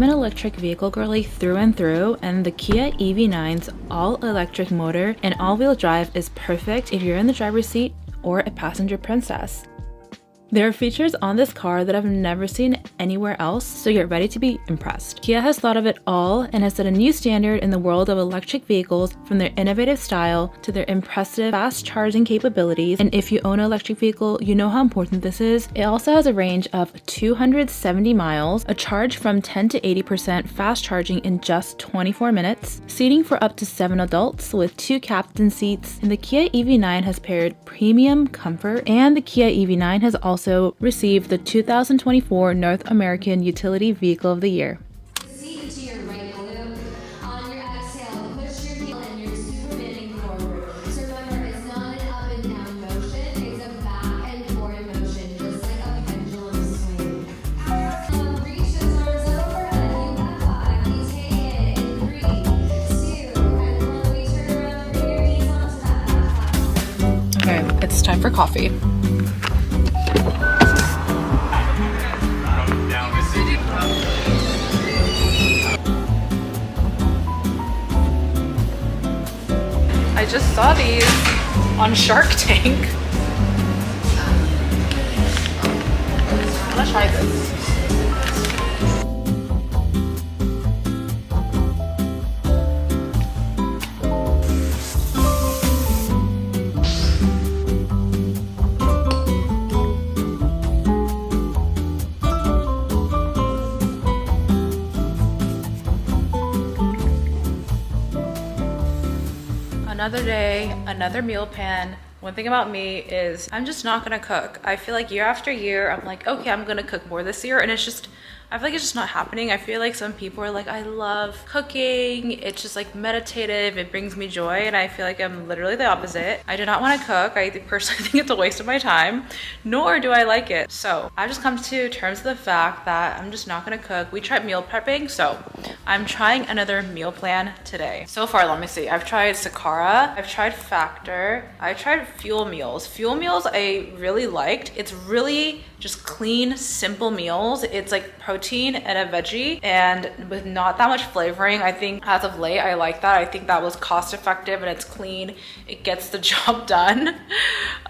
I'm an electric vehicle girly through and through, and the Kia EV9's all-electric motor and all-wheel drive is perfect if you're in the driver's seat or a passenger princess. There are features on this car that I've never seen anywhere else, so get ready to be impressed. Kia has thought of it all and has set a new standard in the world of electric vehicles, from their innovative style to their impressive fast charging capabilities. And if you own an electric vehicle, you know how important this is. It also has a range of 270 miles, a charge from 10 to 80% fast charging in just 24 minutes, seating for up to 7 adults with 2 captain seats, and the Kia EV9 has paired premium comfort, and the Kia EV9 has also received the 2024 North American Utility Vehicle of the Year. Seat to your right glute. On your exhale, push your heel and you're supermaning forward. So remember, it's not an up and down motion, it's a back and forward motion, just like a pendulum swing. Reach those arms overhead. You got 5. You take it in 3, 2, and when we turn around, bring your knees onto that back platform. Okay, it's time for coffee. I just saw these on Shark Tank. Let's try this. Another day, another meal plan. One thing about me is I'm just not gonna cook. I feel like year after year, I'm like, okay, I'm gonna cook more this year, and it's just, I feel like it's just not happening. I feel like some people are like, I love cooking. It's just like meditative. It brings me joy. And I feel like I'm literally the opposite. I do not want to cook. I personally think it's a waste of my time, nor do I like it. So I've just come to terms with the fact that I'm just not going to cook. We tried meal prepping, so I'm trying another meal plan today. So far, let me see. I've tried Sakara. I've tried Factor. I tried Fuel Meals. Fuel Meals I really liked. It's really just clean, simple meals. It's like protein and a veggie, and with not that much flavoring. I think as of late, I like that. I think that was cost effective and it's clean. It gets the job done.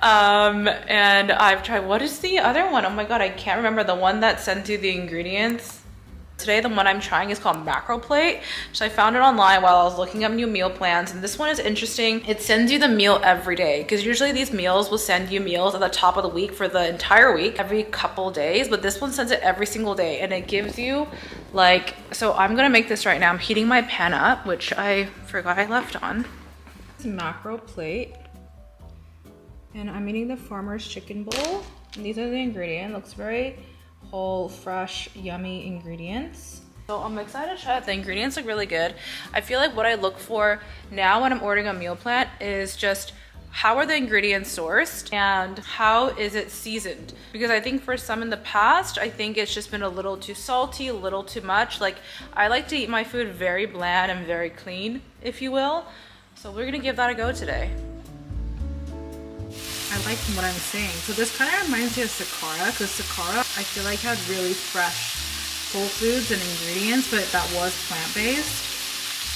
And I've tried, what is the other one? Oh my God, I can't remember the one that sends you the ingredients. Today, the one I'm trying is called Macro Plate. So I found it online while I was looking up new meal plans, and this one is interesting. It sends you the meal every day, because usually these meals will send you meals at the top of the week for the entire week, every couple days, but this one sends it every single day, and it gives you like, so I'm gonna make this right now. I'm heating my pan up, which I forgot I left on. This is Macro Plate, and I'm eating the Farmer's Chicken Bowl, and these are the ingredients. It looks very whole, fresh, yummy ingredients. So I'm excited to try it. The ingredients look really good. I feel like what I look for now when I'm ordering a meal plan is just how are the ingredients sourced and how is it seasoned? Because I think for some in the past, I think it's just been a little too salty, a little too much. Like, I like to eat my food very bland and very clean, if you will. So we're gonna give that a go today. I like what I'm saying. So this kind of reminds me of Sakara, because Sakara, I feel like had really fresh whole foods and ingredients, but that was plant-based.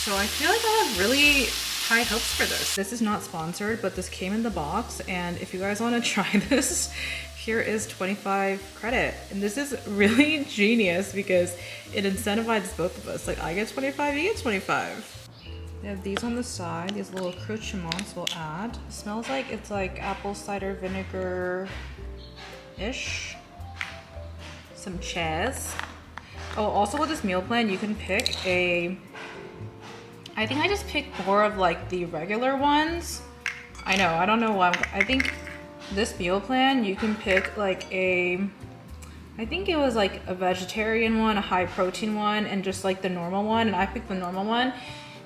So I feel like I have really high hopes for this. This is not sponsored, but this came in the box, and if you guys want to try this, here is 25 credit. And this is really genius because it incentivizes both of us. Like, I get 25, you get 25. They have these on the side, these little accoutrements we'll add. It smells like it's like apple cider vinegar-ish. Some cheese. Oh, also with this meal plan, you can pick I think I just picked more of like the regular ones. I know, I don't know why. I think this meal plan, you can pick like I think it was like a vegetarian one, a high protein one, and just like the normal one. And I picked the normal one.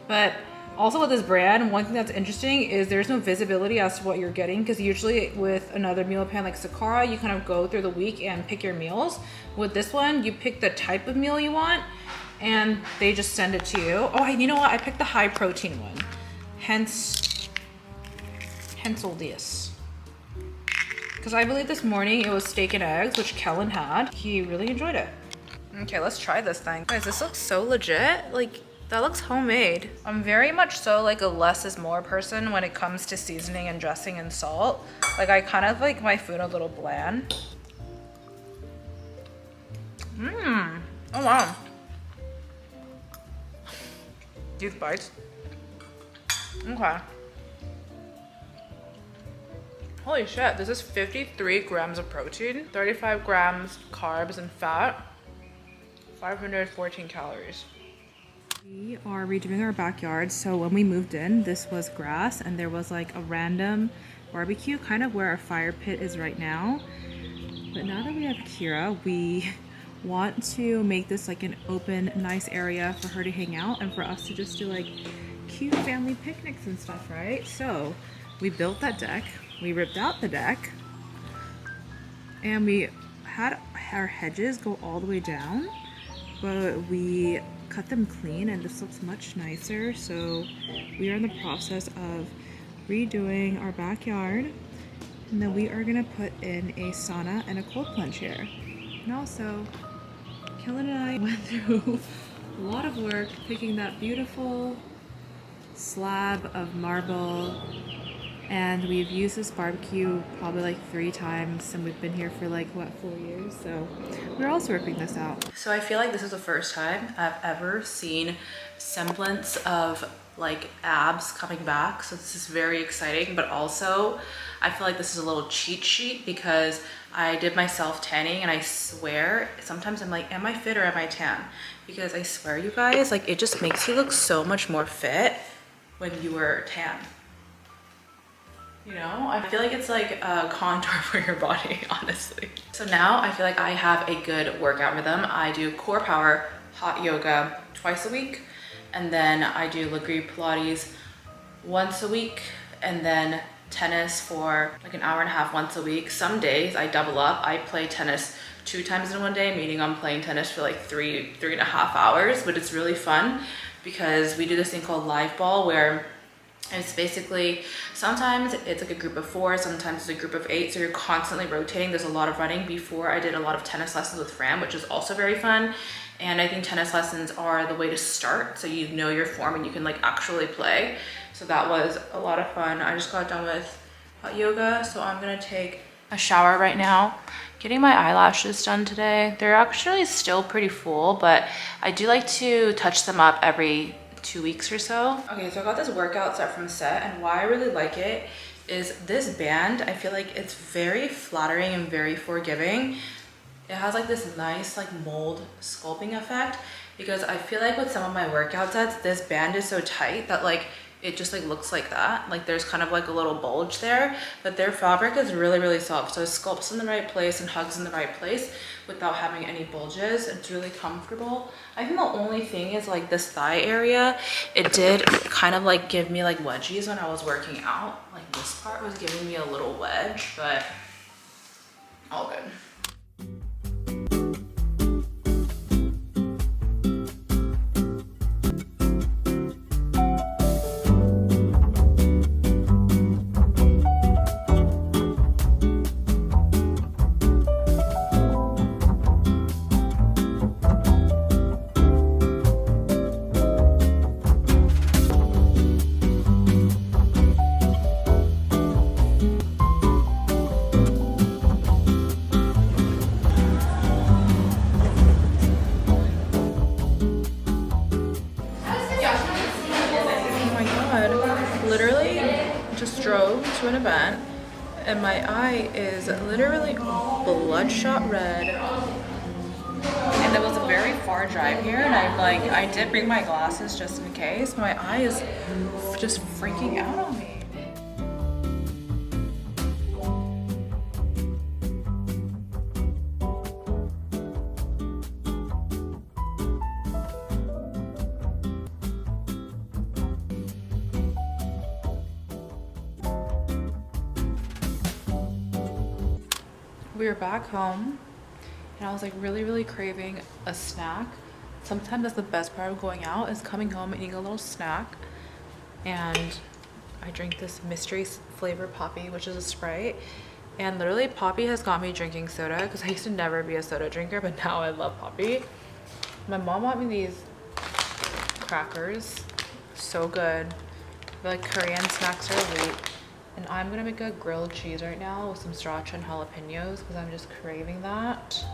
But also with this brand, one thing that's interesting is there's no visibility as to what you're getting, because usually with another meal plan like Sakara, you kind of go through the week and pick your meals. With this one, you pick the type of meal you want and they just send it to you. Oh, you know what? I picked the high protein one. Hence all this. Because I believe this morning it was steak and eggs, which Kellen had. He really enjoyed it. Okay, let's try this thing. Guys, this looks so legit. Like, that looks homemade. I'm very much so like a less is more person when it comes to seasoning and dressing and salt. Like, I kind of like my food a little bland. Mmm. Oh wow. These bites. Okay. Holy shit, this is 53 grams of protein, 35 grams carbs and fat, 514 calories. We are redoing our backyard. So when we moved in, this was grass and there was like a random barbecue, kind of where our fire pit is right now. But now that we have Kira, we want to make this like an open, nice area for her to hang out and for us to just do like cute family picnics and stuff, right? So we built that deck, we ripped out the deck, and we had our hedges go all the way down, but we cut them clean and this looks much nicer. So we are in the process of redoing our backyard, and then we are gonna put in a sauna and a cold plunge here. And also, Kellen and I went through a lot of work picking that beautiful slab of marble, and we've used this barbecue probably like 3 times, and we've been here for like what, 4 years, so we're also ripping this out. So I feel like this is the first time I've ever seen semblance of like abs coming back, so this is very exciting. But also I feel like this is a little cheat sheet because I did myself tanning, and I swear sometimes I'm like, am I fit or am I tan? Because I swear, you guys, like it just makes you look so much more fit when you were tan. You know, I feel like it's like a contour for your body, honestly. So now I feel like I have a good workout rhythm. I do core power, hot yoga twice a week, and then I do Lora Pilates once a week, and then tennis for like an hour and a half once a week. Some days I double up. I play tennis 2 times in one day, meaning I'm playing tennis for like three and a half hours, but it's really fun because we do this thing called live ball, where it's basically, sometimes it's like a group of 4, sometimes it's a group of 8, so you're constantly rotating. There's a lot of running. Before, I did a lot of tennis lessons with Fran, which is also very fun, and I think tennis lessons are the way to start, so you know your form and you can like actually play. So that was a lot of fun. I just got done with hot yoga, so I'm gonna take a shower right now. Getting my eyelashes done today. They're actually still pretty full, but I do like to touch them up every 2 weeks or so. Okay, so I got this workout set from Set, and why I really like it is this band. I feel like it's very flattering and very forgiving. It has like this nice like mold sculpting effect, because I feel like with some of my workout sets, this band is so tight that like it just like looks like that. Like there's kind of like a little bulge there, but their fabric is really, really soft. So it sculpts in the right place and hugs in the right place without having any bulges. It's really comfortable. I think the only thing is like this thigh area, it did kind of like give me like wedgies when I was working out. Like this part was giving me a little wedge, but all good. Drove to an event and my eye is literally bloodshot red, and it was a very far drive here, and I did bring my glasses just in case. My eye is just freaking out on me. We were back home and I was like really craving a snack. Sometimes that's the best part of going out, is coming home and eating a little snack. And I drink this mystery flavor poppy, which is a Sprite, And literally Poppy has got me drinking soda because I used to never be a soda drinker, but now I love Poppy. My mom bought me these crackers. So good. They're like Korean snacks are elite. And I'm gonna make a grilled cheese right now with some sriracha and jalapenos because I'm just craving that.